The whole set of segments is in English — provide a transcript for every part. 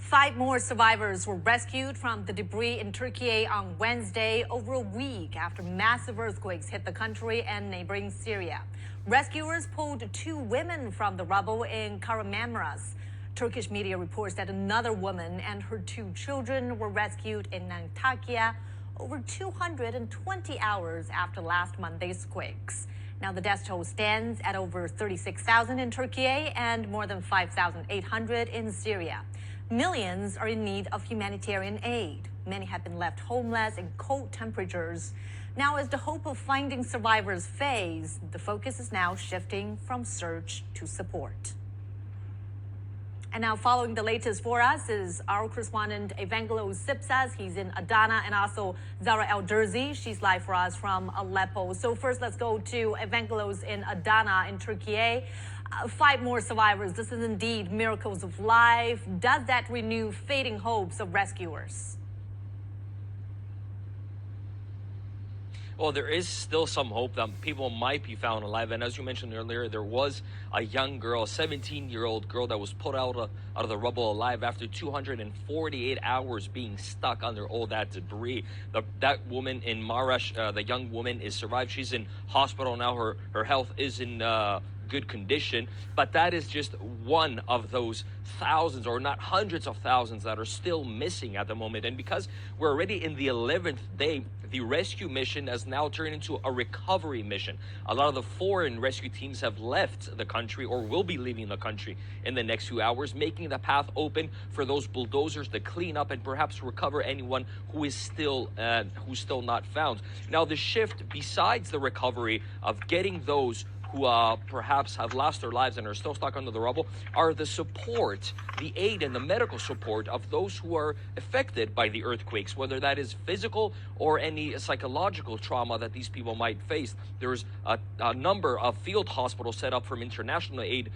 5 more survivors were rescued from the debris in Turkey on Wednesday, over a week after massive earthquakes hit the country and neighboring Syria. Rescuers pulled 2 women from the rubble in Kahramanmaraş. Turkish media reports that another woman and her 2 children were rescued in Antakya over 220 hours after last Monday's quakes. Now, the death toll stands at over 36,000 in Turkey and more than 5,800 in Syria. Millions are in need of humanitarian aid. Many have been left homeless in cold temperatures. Now, as the hope of finding survivors fades, the focus is now shifting from search to support. And now, following the latest for us is our correspondent Evangelos Sipsas. He's in Adana, and also Zara Elderzi. She's live for us from Aleppo. So first, let's go to Evangelos in Adana in Turkey. 5 more survivors. This is indeed miracles of life. Does that renew fading hopes of rescuers? Well, there is still some hope that people might be found alive. And as you mentioned earlier, there was a young girl, a 17-year-old girl that was put out of the rubble alive after 248 hours being stuck under all that debris. That woman in Marash, the young woman, is survived. She's in hospital now. Her health is in good condition, but that is just one of those thousands, or not hundreds of thousands, that are still missing at the moment. And because we're already in the 11th day, the rescue mission has now turned into a recovery mission. A lot of the foreign rescue teams have left the country or will be leaving the country in the next few hours, making the path open for those bulldozers to clean up and perhaps recover anyone who's still not found. Now, the shift, besides the recovery of getting those who perhaps have lost their lives and are still stuck under the rubble, are the support, the aid and the medical support of those who are affected by the earthquakes, whether that is physical or any psychological trauma that these people might face. There's a number of field hospitals set up from international aid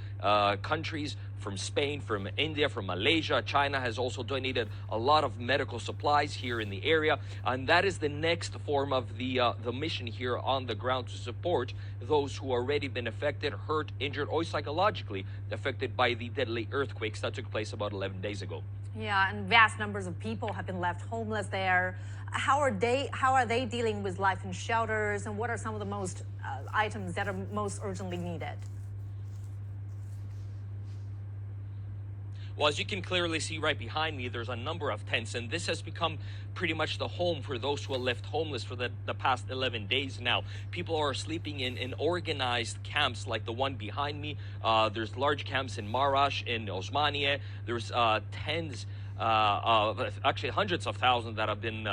countries, from Spain, from India, from Malaysia. China has also donated a lot of medical supplies here in the area, and that is the next form of the mission here on the ground, to support those who already been affected, hurt, injured, or psychologically affected by the deadly earthquakes that took place about 11 days ago. Yeah, and vast numbers of people have been left homeless there. How are they dealing with life in shelters, and what are some of the most items that are most urgently needed? Well, as you can clearly see right behind me, there's a number of tents, and this has become pretty much the home for those who are left homeless for the past 11 days now. People are sleeping in organized camps like the one behind me. There's large camps in Marash, in Osmaniye. There's tens, actually hundreds of thousands that have been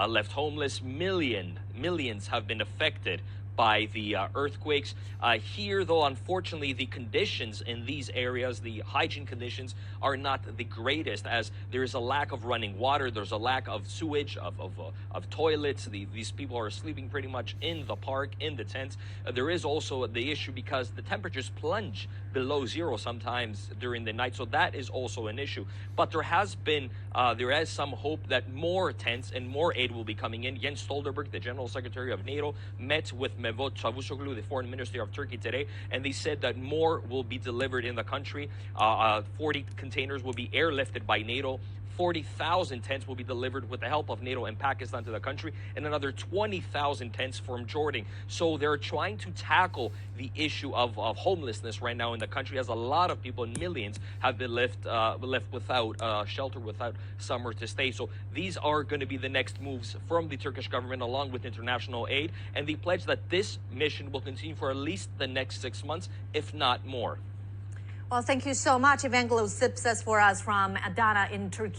left homeless. Millions have been affected by the earthquakes. Here, though, unfortunately, the conditions in these areas, the hygiene conditions, are not the greatest, as there is a lack of running water, there's a lack of sewage, of toilets. These people are sleeping pretty much in the park, in the tents. There is also the issue because the temperatures plunge below 0 sometimes during the night, so that is also an issue. But there is some hope that more tents and more aid will be coming in. Jens Stoltenberg, the General Secretary of NATO, met with Mevlut Çavuşoğlu, the Foreign Minister of Turkey, today, and they said that more will be delivered in the country. 40 containers will be airlifted by NATO. 40,000 tents will be delivered with the help of NATO and Pakistan to the country, and another 20,000 tents from Jordan. So they're trying to tackle the issue of homelessness right now in the country, as a lot of people, millions, have been left without shelter, without somewhere to stay. So these are going to be the next moves from the Turkish government, along with international aid, and the pledge that this mission will continue for at least the next 6 months, if not more. Well, thank you so much, Evangelos Sipsas, for us from Adana in Turkey.